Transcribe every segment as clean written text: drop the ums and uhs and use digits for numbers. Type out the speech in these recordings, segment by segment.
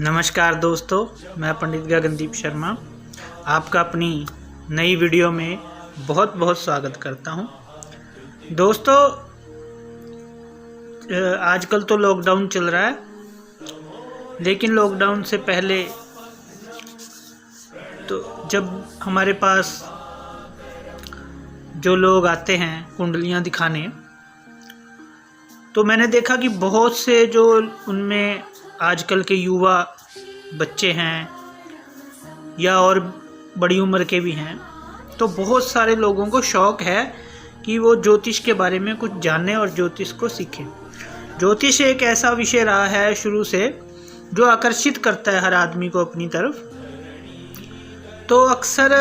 नमस्कार दोस्तों, मैं पंडित गगनदीप शर्मा आपका अपनी नई वीडियो में बहुत बहुत स्वागत करता हूं। दोस्तों, आजकल तो लॉकडाउन चल रहा है, लेकिन लॉकडाउन से पहले तो जब हमारे पास जो लोग आते हैं कुंडलियां दिखाने, तो मैंने देखा कि बहुत से जो उनमें आजकल के युवा बच्चे हैं या और बड़ी उम्र के भी हैं, तो बहुत सारे लोगों को शौक़ है कि वो ज्योतिष के बारे में कुछ जानें और ज्योतिष को सीखें। ज्योतिष एक ऐसा विषय रहा है शुरू से जो आकर्षित करता है हर आदमी को अपनी तरफ। तो अक्सर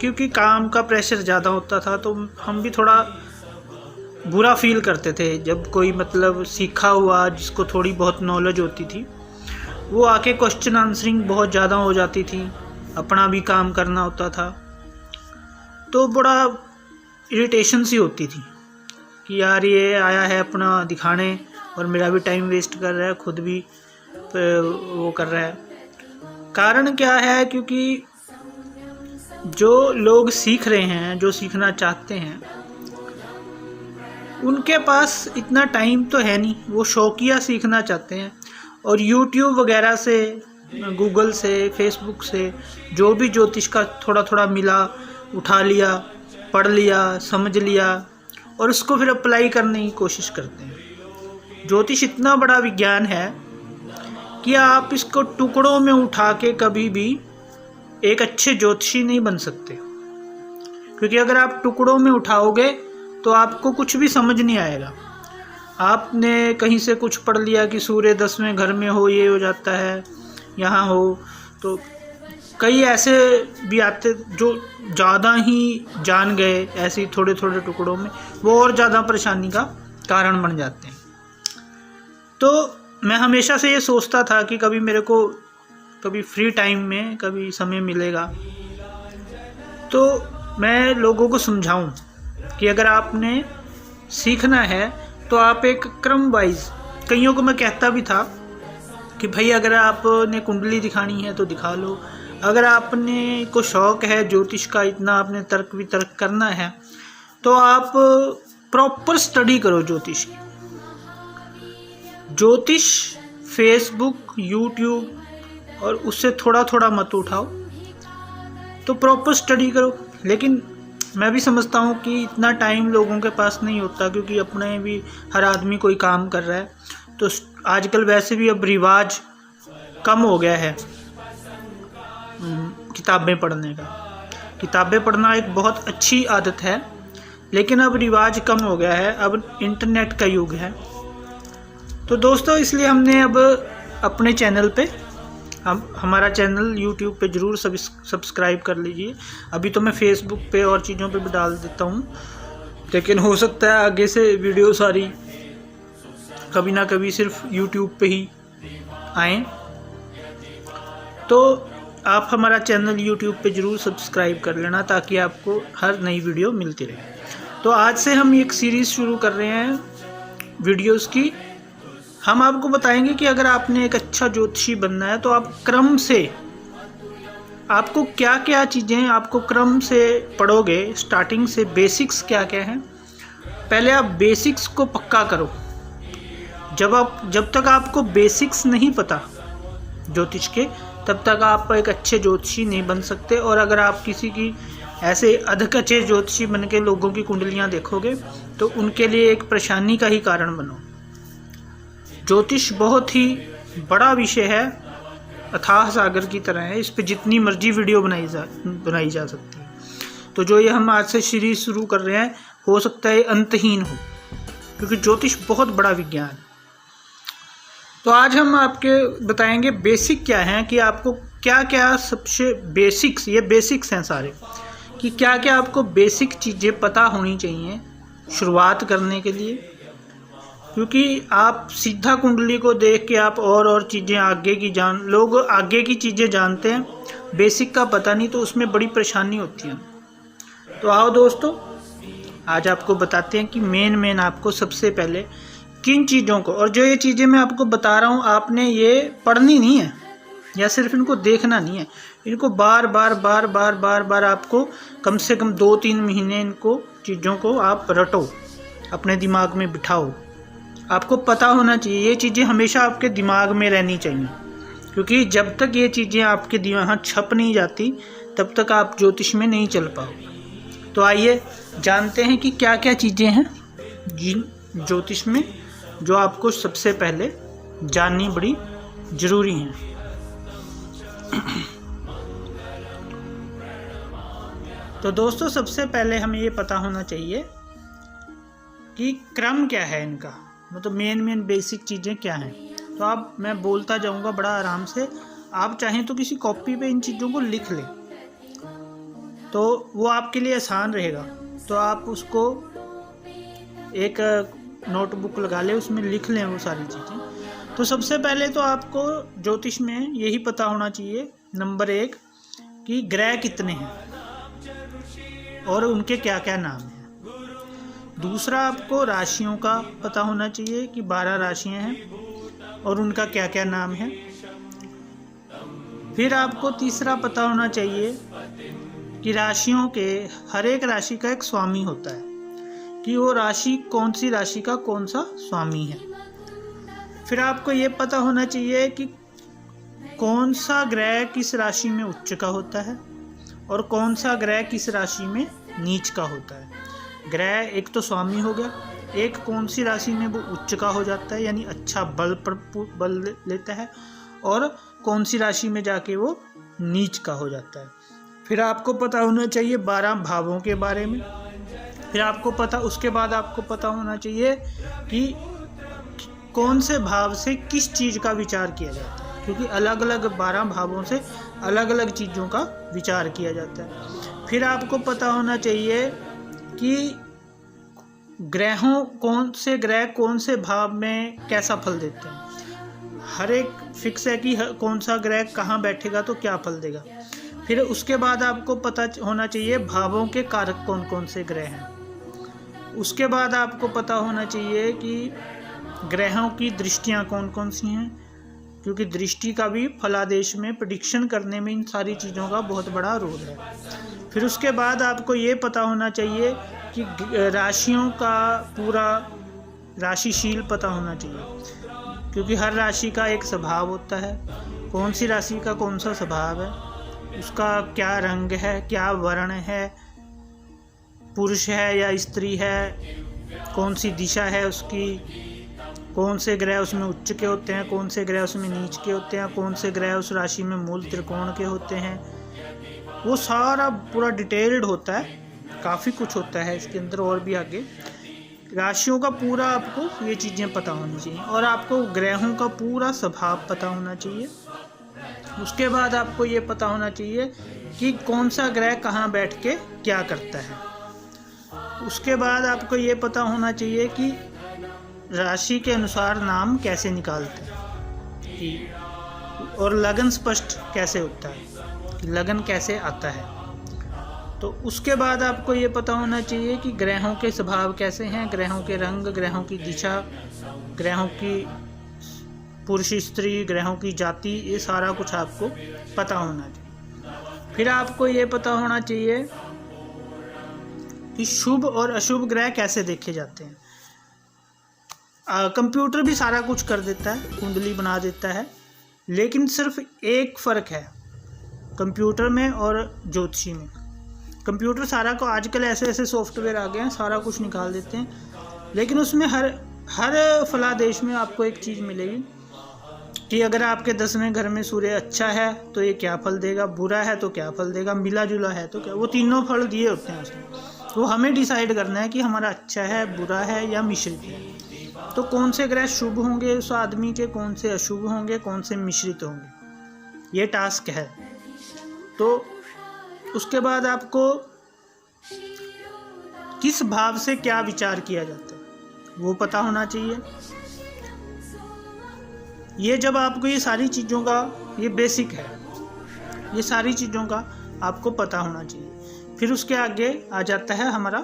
क्योंकि काम का प्रेशर ज़्यादा होता था, तो हम भी थोड़ा बुरा फील करते थे जब कोई सीखा हुआ जिसको थोड़ी बहुत नॉलेज होती थी वो आके क्वेश्चन आंसरिंग बहुत ज़्यादा हो जाती थी, अपना भी काम करना होता था, तो बड़ा इरिटेशन सी होती थी कि यार ये आया है अपना दिखाने और मेरा भी टाइम वेस्ट कर रहा है, खुद भी वो कर रहा है। कारण क्या है? क्योंकि जो लोग सीख रहे हैं, जो सीखना चाहते हैं, उनके पास इतना टाइम तो है नहीं, वो शौकिया सीखना चाहते हैं और YouTube वगैरह से, गूगल से, फेसबुक से जो भी ज्योतिष का थोड़ा थोड़ा मिला उठा लिया, पढ़ लिया, समझ लिया और उसको फिर अप्लाई करने की कोशिश करते हैं। ज्योतिष इतना बड़ा विज्ञान है कि आप इसको टुकड़ों में उठा के कभी भी एक अच्छे ज्योतिषी नहीं बन सकते, क्योंकि अगर आप टुकड़ों में उठाओगे तो आपको कुछ भी समझ नहीं आएगा। आपने कहीं से कुछ पढ़ लिया कि सूर्य 10वें घर में हो, ये हो जाता है, यहाँ हो, तो कई ऐसे भी आते जो ज़्यादा ही जान गए ऐसे ही थोड़े थोड़े टुकड़ों में, वो और ज़्यादा परेशानी का कारण बन जाते हैं। तो मैं हमेशा से ये सोचता था कि कभी मेरे को कभी फ्री टाइम में कभी समय मिलेगा तो मैं लोगों को समझाऊं कि अगर आपने सीखना है तो आप एक क्रम वाइज, कईयों को मैं कहता भी था कि भाई अगर आपने कुंडली दिखानी है तो दिखा लो, अगर आपने को शौक़ है ज्योतिष का, इतना आपने तर्क वितर्क करना है तो आप प्रॉपर स्टडी करो ज्योतिष की। ज्योतिष फेसबुक, यूट्यूब और उससे थोड़ा थोड़ा मत उठाओ, तो प्रॉपर स्टडी करो। लेकिन मैं भी समझता हूँ कि इतना टाइम लोगों के पास नहीं होता, क्योंकि अपने भी हर आदमी कोई काम कर रहा है, तो आजकल वैसे भी अब रिवाज कम हो गया है किताबें पढ़ने का। किताबें पढ़ना एक बहुत अच्छी आदत है, लेकिन अब रिवाज कम हो गया है, अब इंटरनेट का युग है। तो दोस्तों, इसलिए हमने अब अपने चैनल पे, हमारा चैनल YouTube पे ज़रूर सब्सक्राइब कर लीजिए। अभी तो मैं फेसबुक पे और चीज़ों पे भी डाल देता हूँ, लेकिन हो सकता है आगे से वीडियो सारी कभी ना कभी सिर्फ YouTube पे ही आएँ। तो आप हमारा चैनल YouTube पे ज़रूर सब्सक्राइब कर लेना, ताकि आपको हर नई वीडियो मिलती रहे। तो आज से हम एक सीरीज़ शुरू कर रहे हैं वीडियोज़ की। हम आपको बताएंगे कि अगर आपने एक अच्छा ज्योतिषी बनना है तो आप क्रम से, आपको क्या क्या चीज़ें आपको क्रम से पढ़ोगे, स्टार्टिंग से बेसिक्स क्या क्या हैं। पहले आप बेसिक्स को पक्का करो। जब तक आपको बेसिक्स नहीं पता ज्योतिष के, तब तक आप एक अच्छे ज्योतिषी नहीं बन सकते। और अगर आप किसी की ऐसे अधकच्चे ज्योतिषी बन के लोगों की कुंडलियाँ देखोगे तो उनके लिए एक परेशानी का ही कारण बनो। ज्योतिष बहुत ही बड़ा विषय है, अथाह सागर की तरह है, इस पे जितनी मर्जी वीडियो बनाई जा सकती है। तो जो ये हम आज से सीरीज शुरू कर रहे हैं, हो सकता है अंतहीन हो, क्योंकि ज्योतिष बहुत बड़ा विज्ञान है। तो आज हम आपके बताएंगे बेसिक क्या हैं, कि आपको क्या क्या सबसे बेसिक्स, ये बेसिक्स हैं सारे, कि क्या क्या आपको बेसिक चीज़ें पता होनी चाहिए शुरुआत करने के लिए। क्योंकि आप सीधा कुंडली को देख के आप और चीज़ें आगे की लोग आगे की चीज़ें जानते हैं, बेसिक का पता नहीं, तो उसमें बड़ी परेशानी होती है। तो आओ दोस्तों, आज आपको बताते हैं कि मेन आपको सबसे पहले किन चीज़ों को, और जो ये चीज़ें मैं आपको बता रहा हूँ आपने ये पढ़नी नहीं है, या सिर्फ इनको देखना नहीं है, इनको बार बार आपको कम से कम 2-3 महीने इनको चीज़ों को आप रटो, अपने दिमाग में बिठाओ। आपको पता होना चाहिए, ये चीज़ें हमेशा आपके दिमाग में रहनी चाहिए, क्योंकि जब तक ये चीज़ें आपके दिमाग छप नहीं जाती तब तक आप ज्योतिष में नहीं चल पाओगे। तो आइए जानते हैं कि क्या क्या चीज़ें हैं ज्योतिष में जो आपको सबसे पहले जाननी बड़ी ज़रूरी हैं। तो दोस्तों सबसे पहले हमें ये पता होना चाहिए कि क्रम क्या है इनका, मतलब मेन बेसिक चीज़ें क्या हैं। तो आप मैं बोलता जाऊंगा बड़ा आराम से, आप चाहें तो किसी कॉपी पे इन चीज़ों को लिख लें तो वो आपके लिए आसान रहेगा। तो आप उसको एक नोटबुक लगा लें, उसमें लिख लें वो सारी चीज़ें। तो सबसे पहले तो आपको ज्योतिष में यही पता होना चाहिए, नंबर 1 कि ग्रह कितने हैं और उनके क्या क्या नाम हैं। दूसरा आपको राशियों का पता होना चाहिए कि 12 राशियां हैं और उनका क्या क्या नाम है। फिर आपको तीसरा पता होना चाहिए कि राशियों के हर एक राशि का एक स्वामी होता है, कि वो राशि कौन सी राशि का कौन सा स्वामी है। फिर आपको ये पता होना चाहिए कि कौन सा ग्रह किस राशि में उच्च का होता है और कौन सा ग्रह किस राशि में नीच का होता है। ग्रह एक तो स्वामी हो गया, एक कौन सी राशि में वो उच्च का हो जाता है यानी अच्छा बल लेता है, और कौन सी राशि में जाके वो नीच का हो जाता है। फिर आपको पता होना चाहिए 12 भावों के बारे में। फिर उसके बाद आपको पता होना चाहिए कि कौन से भाव से किस चीज़ का विचार किया जाता है, क्योंकि अलग अलग 12 भावों से अलग अलग चीज़ों का विचार किया जाता है। फिर आपको पता होना चाहिए कि कौन से भाव में कैसा फल देते हैं। हर एक फिक्स है कि कौन सा ग्रह कहाँ बैठेगा तो क्या फल देगा। फिर उसके बाद आपको पता होना चाहिए भावों के कारक कौन कौन से ग्रह हैं। उसके बाद आपको पता होना चाहिए कि ग्रहों की दृष्टियाँ कौन कौन सी हैं, क्योंकि दृष्टि का भी फलादेश में प्रेडिक्शन करने में इन सारी चीज़ों का बहुत बड़ा रोल है। फिर उसके बाद आपको ये पता होना चाहिए कि राशियों का पूरा राशिशील पता होना चाहिए, क्योंकि हर राशि का एक स्वभाव होता है। कौन सी राशि का कौन सा स्वभाव है, उसका क्या रंग है, क्या वर्ण है, पुरुष है या स्त्री है, कौन सी दिशा है उसकी, कौन से ग्रह उसमें उच्च के होते हैं, कौन से ग्रह उसमें नीच के होते हैं, कौन से ग्रह उस राशि में मूल त्रिकोण के होते हैं। वो सारा पूरा डिटेल्ड होता है, काफ़ी कुछ होता है इसके अंदर और भी आगे। राशियों का पूरा आपको ये चीज़ें पता होनी चाहिए और आपको ग्रहों का पूरा स्वभाव पता होना चाहिए। उसके बाद आपको ये पता होना चाहिए कि कौन सा ग्रह कहाँ बैठ के क्या करता है। उसके बाद आपको ये पता होना चाहिए कि राशि के अनुसार नाम कैसे निकालते हैं और लगन स्पष्ट कैसे होता है, कि लगन कैसे आता है। तो उसके बाद आपको ये पता होना चाहिए कि ग्रहों के स्वभाव कैसे हैं, ग्रहों के रंग, ग्रहों की दिशा, ग्रहों की पुरुष स्त्री, ग्रहों की जाति, ये सारा कुछ आपको पता होना चाहिए। फिर आपको ये पता होना चाहिए कि शुभ और अशुभ ग्रह कैसे देखे जाते हैं। कंप्यूटर भी सारा कुछ कर देता है, कुंडली बना देता है, लेकिन सिर्फ एक फ़र्क है कंप्यूटर में और ज्योतिषी में। कंप्यूटर सारा को आजकल ऐसे सॉफ्टवेयर आ गए हैं, सारा कुछ निकाल देते हैं, लेकिन उसमें हर फलादेश में आपको एक चीज़ मिलेगी कि अगर आपके 10वें घर में सूर्य अच्छा है तो ये क्या फल देगा, बुरा है तो क्या फल देगा, मिला जुला है तो क्या। वो तीनों फल दिए होते हैं उसमें, तो हमें डिसाइड करना है कि हमारा अच्छा है, बुरा है या मिश्रित है। तो कौन से ग्रह शुभ होंगे उस आदमी के, कौन से अशुभ होंगे, कौन से मिश्रित होंगे, ये टास्क है। तो उसके बाद आपको किस भाव से क्या विचार किया जाता है वो पता होना चाहिए। ये जब आपको ये सारी चीज़ों का, ये बेसिक है, ये सारी चीज़ों का आपको पता होना चाहिए। फिर उसके आगे आ जाता है हमारा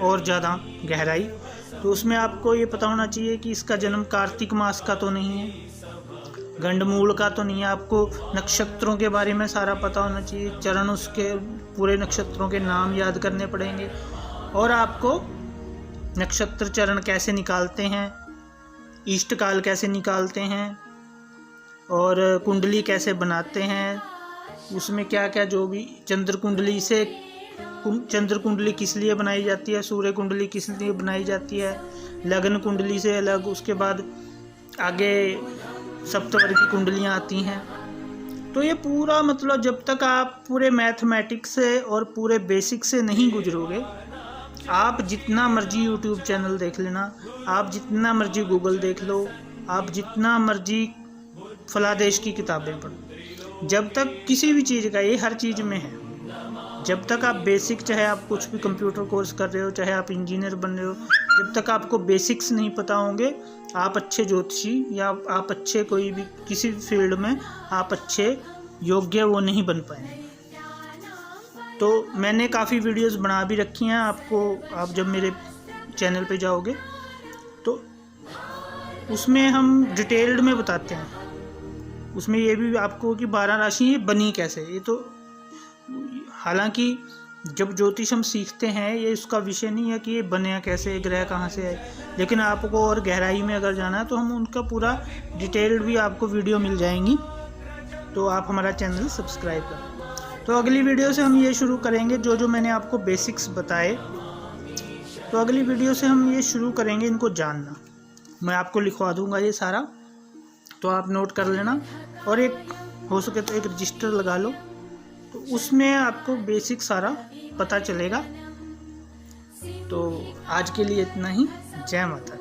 और ज़्यादा गहराई। तो उसमें आपको ये पता होना चाहिए कि इसका जन्म कार्तिक मास का तो नहीं है, गंडमूल का तो नहीं है, आपको नक्षत्रों के बारे में सारा पता होना चाहिए, चरण उसके पूरे नक्षत्रों के नाम याद करने पड़ेंगे, और आपको नक्षत्र चरण कैसे निकालते हैं, इष्टकाल कैसे निकालते हैं, और कुंडली कैसे बनाते हैं, उसमें क्या क्या जो भी चंद्र कुंडली से, चंद्र कुंडली किस लिए बनाई जाती है, सूर्य कुंडली किस लिए बनाई जाती है, लग्न कुंडली से अलग, उसके बाद आगे सप्तवर्गी कुंडलियाँ आती हैं। तो ये पूरा मतलब जब तक आप पूरे मैथमेटिक्स से और पूरे बेसिक से नहीं गुजरोगे, आप जितना मर्जी यूट्यूब चैनल देख लेना, आप जितना मर्जी गूगल देख लो, आप जितना मर्जी फलादेश की किताबें पढ़ो, जब तक किसी भी चीज़ का, ये हर चीज़ में है, जब तक आप बेसिक, चाहे आप कुछ भी कंप्यूटर कोर्स कर रहे हो, चाहे आप इंजीनियर बन रहे हो, जब तक आपको बेसिक्स नहीं पता होंगे, आप अच्छे ज्योतिषी या आप अच्छे कोई भी किसी फील्ड में आप अच्छे योग्य वो नहीं बन पाएंगे। तो मैंने काफ़ी वीडियोस बना भी रखी हैं आपको, आप जब मेरे चैनल पे जाओगे तो उसमें हम डिटेल्ड में बताते हैं। उसमें ये भी आपको कि 12 राशि ये बनी कैसे, ये तो हालांकि जब ज्योतिष हम सीखते हैं ये उसका विषय नहीं है कि ये बने कैसे, ग्रह कहाँ से है, लेकिन आपको और गहराई में अगर जाना है तो हम उनका पूरा डिटेल्ड भी आपको वीडियो मिल जाएंगी। तो आप हमारा चैनल सब्सक्राइब करें। तो अगली वीडियो से हम ये शुरू करेंगे जो मैंने आपको बेसिक्स बताए, तो अगली वीडियो से हम ये शुरू करेंगे इनको जानना। मैं आपको लिखवा दूंगा ये सारा, तो आप नोट कर लेना, और एक हो सके तो एक रजिस्टर लगा लो, तो उसमें आपको बेसिक सारा पता चलेगा। तो आज के लिए इतना ही। जय माता दी।